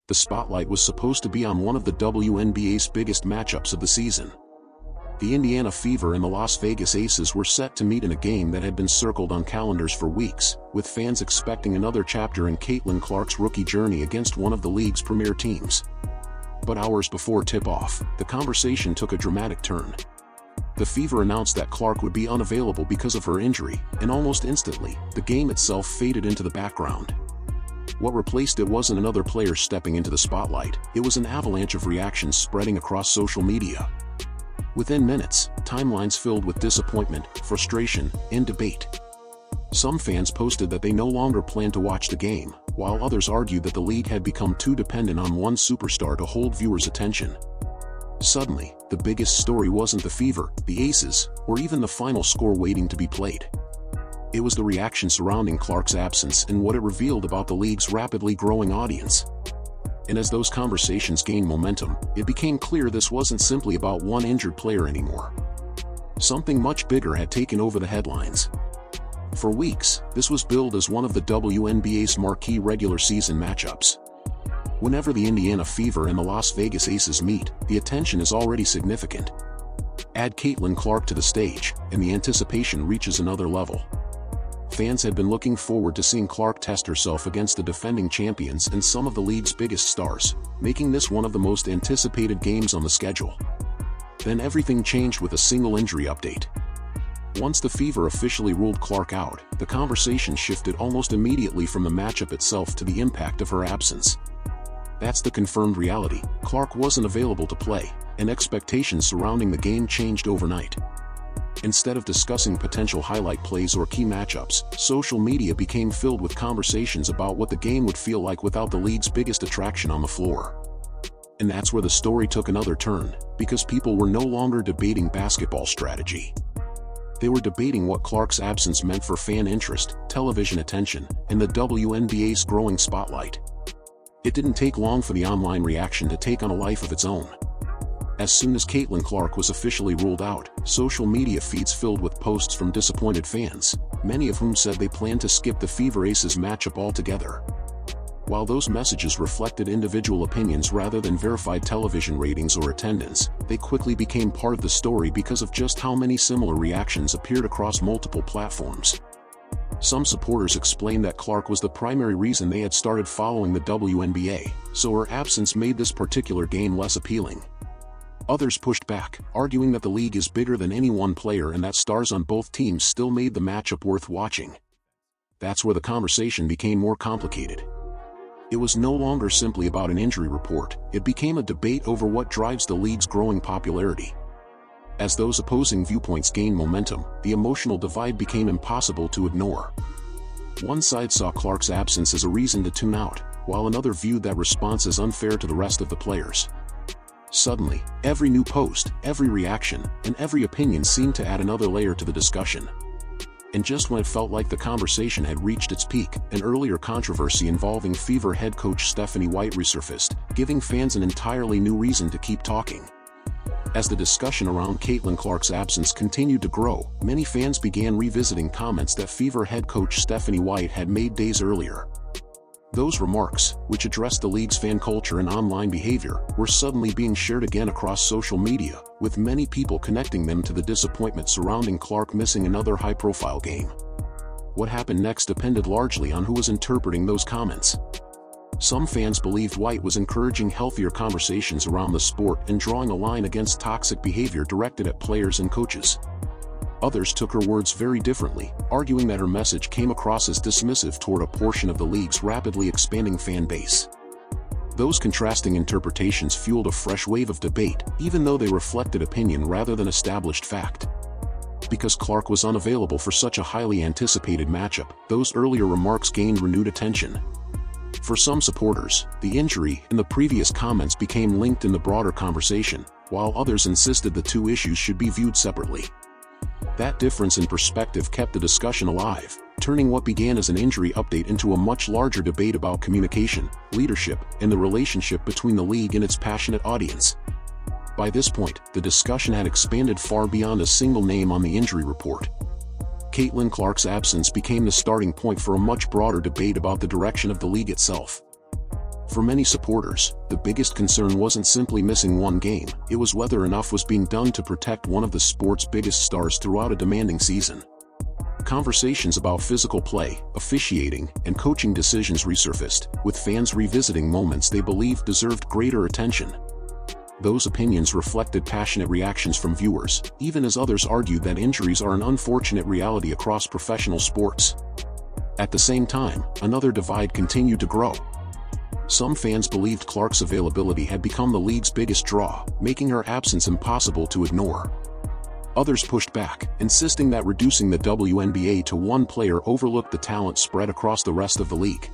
the spotlight was supposed to be on one of the WNBA's biggest matchups of the season. The Indiana Fever and the Las Vegas Aces were set to meet in a game that had been circled on calendars for weeks, with fans expecting another chapter in Caitlin Clark's rookie journey against one of the league's premier teams. But hours before tip-off, the conversation took a dramatic turn. The Fever announced that Clark would be unavailable because of her injury, and almost instantly, the game itself faded into the background. What replaced it wasn't another player stepping into the spotlight, it was an avalanche of reactions spreading across social media. Within minutes, timelines filled with disappointment, frustration, and debate. Some fans posted that they no longer planned to watch the game, while others argued that the league had become too dependent on one superstar to hold viewers' attention. Suddenly, the biggest story wasn't the Fever, the Aces, or even the final score waiting to be played. It was the reaction surrounding Clark's absence and what it revealed about the league's rapidly growing audience. And as those conversations gained momentum, it became clear this wasn't simply about one injured player anymore. Something much bigger had taken over the headlines. For weeks, this was billed as one of the WNBA's marquee regular season matchups. Whenever the Indiana Fever and the Las Vegas Aces meet, the attention is already significant. Add Caitlin Clark to the stage, and the anticipation reaches another level. Fans had been looking forward to seeing Clark test herself against the defending champions and some of the league's biggest stars, making this one of the most anticipated games on the schedule. Then everything changed with a single injury update. Once the Fever officially ruled Clark out, the conversation shifted almost immediately from the matchup itself to the impact of her absence. That's the confirmed reality: Clark wasn't available to play, and expectations surrounding the game changed overnight. Instead of discussing potential highlight plays or key matchups, social media became filled with conversations about what the game would feel like without the league's biggest attraction on the floor. And that's where the story took another turn, because people were no longer debating basketball strategy. They were debating what Clark's absence meant for fan interest, television attention, and the WNBA's growing spotlight. It didn't take long for the online reaction to take on a life of its own. As soon as Caitlin Clark was officially ruled out, social media feeds filled with posts from disappointed fans, many of whom said they planned to skip the Fever Aces matchup altogether. While those messages reflected individual opinions rather than verified television ratings or attendance, they quickly became part of the story because of just how many similar reactions appeared across multiple platforms. Some supporters explained that Clark was the primary reason they had started following the WNBA, so her absence made this particular game less appealing. Others pushed back, arguing that the league is bigger than any one player and that stars on both teams still made the matchup worth watching. That's where the conversation became more complicated. It was no longer simply about an injury report, it became a debate over what drives the league's growing popularity. As those opposing viewpoints gained momentum, the emotional divide became impossible to ignore. One side saw Clark's absence as a reason to tune out, while another viewed that response as unfair to the rest of the players. Suddenly, every new post, every reaction, and every opinion seemed to add another layer to the discussion. And just when it felt like the conversation had reached its peak, an earlier controversy involving Fever head coach Stephanie White resurfaced, giving fans an entirely new reason to keep talking. As the discussion around Caitlin Clark's absence continued to grow, many fans began revisiting comments that Fever head coach Stephanie White had made days earlier. Those remarks, which addressed the league's fan culture and online behavior, were suddenly being shared again across social media, with many people connecting them to the disappointment surrounding Clark missing another high-profile game. What happened next depended largely on who was interpreting those comments. Some fans believed White was encouraging healthier conversations around the sport and drawing a line against toxic behavior directed at players and coaches. Others took her words very differently, arguing that her message came across as dismissive toward a portion of the league's rapidly expanding fan base. Those contrasting interpretations fueled a fresh wave of debate, even though they reflected opinion rather than established fact. Because Clark was unavailable for such a highly anticipated matchup, those earlier remarks gained renewed attention. For some supporters, the injury and the previous comments became linked in the broader conversation, while others insisted the two issues should be viewed separately. That difference in perspective kept the discussion alive, turning what began as an injury update into a much larger debate about communication, leadership, and the relationship between the league and its passionate audience. By this point, the discussion had expanded far beyond a single name on the injury report. Caitlin Clark's absence became the starting point for a much broader debate about the direction of the league itself. For many supporters, the biggest concern wasn't simply missing one game, it was whether enough was being done to protect one of the sport's biggest stars throughout a demanding season. Conversations about physical play, officiating, and coaching decisions resurfaced, with fans revisiting moments they believed deserved greater attention. Those opinions reflected passionate reactions from viewers, even as others argued that injuries are an unfortunate reality across professional sports. At the same time, another divide continued to grow. Some fans believed Clark's availability had become the league's biggest draw, making her absence impossible to ignore. Others pushed back, insisting that reducing the WNBA to one player overlooked the talent spread across the rest of the league.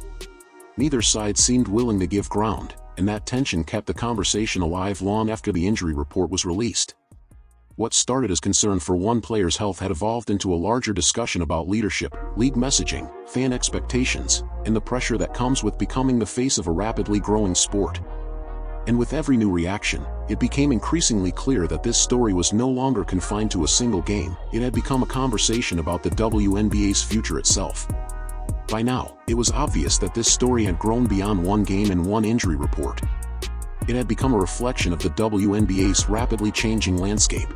Neither side seemed willing to give ground, and that tension kept the conversation alive long after the injury report was released. What started as concern for one player's health had evolved into a larger discussion about leadership, league messaging, fan expectations, and the pressure that comes with becoming the face of a rapidly growing sport. And with every new reaction, it became increasingly clear that this story was no longer confined to a single game, it had become a conversation about the WNBA's future itself. By now, it was obvious that this story had grown beyond one game and one injury report. It had become a reflection of the WNBA's rapidly changing landscape.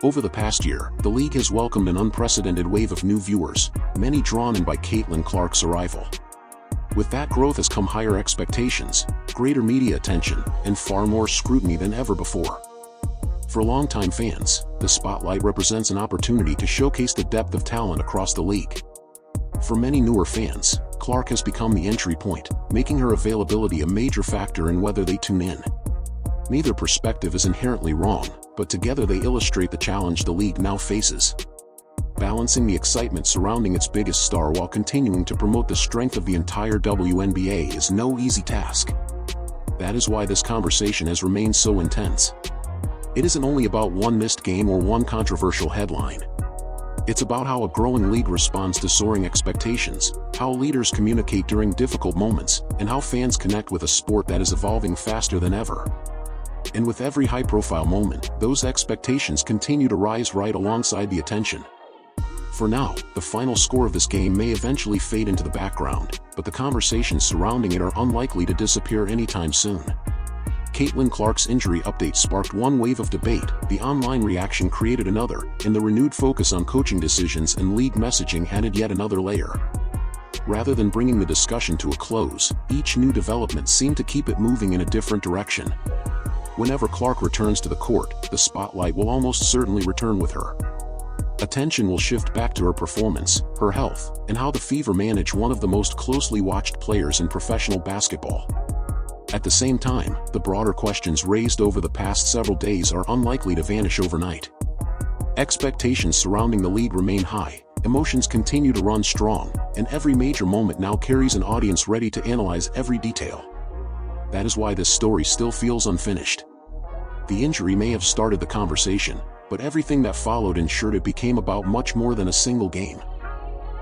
Over the past year, the league has welcomed an unprecedented wave of new viewers, many drawn in by Caitlin Clark's arrival. With that growth has come higher expectations, greater media attention, and far more scrutiny than ever before. For longtime fans, the spotlight represents an opportunity to showcase the depth of talent across the league. For many newer fans, Clark has become the entry point, making her availability a major factor in whether they tune in. Neither perspective is inherently wrong, but together they illustrate the challenge the league now faces. Balancing the excitement surrounding its biggest star while continuing to promote the strength of the entire WNBA is no easy task. That is why this conversation has remained so intense. It isn't only about one missed game or one controversial headline. It's about how a growing league responds to soaring expectations, how leaders communicate during difficult moments, and how fans connect with a sport that is evolving faster than ever. And with every high-profile moment, those expectations continue to rise right alongside the attention. For now, the final score of this game may eventually fade into the background, but the conversations surrounding it are unlikely to disappear anytime soon. Caitlin Clark's injury update sparked one wave of debate, the online reaction created another, and the renewed focus on coaching decisions and league messaging added yet another layer. Rather than bringing the discussion to a close, each new development seemed to keep it moving in a different direction. Whenever Clark returns to the court, the spotlight will almost certainly return with her. Attention will shift back to her performance, her health, and how the Fever manage one of the most closely watched players in professional basketball. At the same time, the broader questions raised over the past several days are unlikely to vanish overnight. Expectations surrounding the league remain high, emotions continue to run strong, and every major moment now carries an audience ready to analyze every detail. That is why this story still feels unfinished. The injury may have started the conversation, but everything that followed ensured it became about much more than a single game.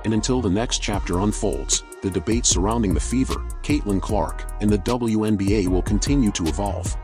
And until the next chapter unfolds, the debate surrounding the Fever, Caitlin Clark, and the WNBA will continue to evolve.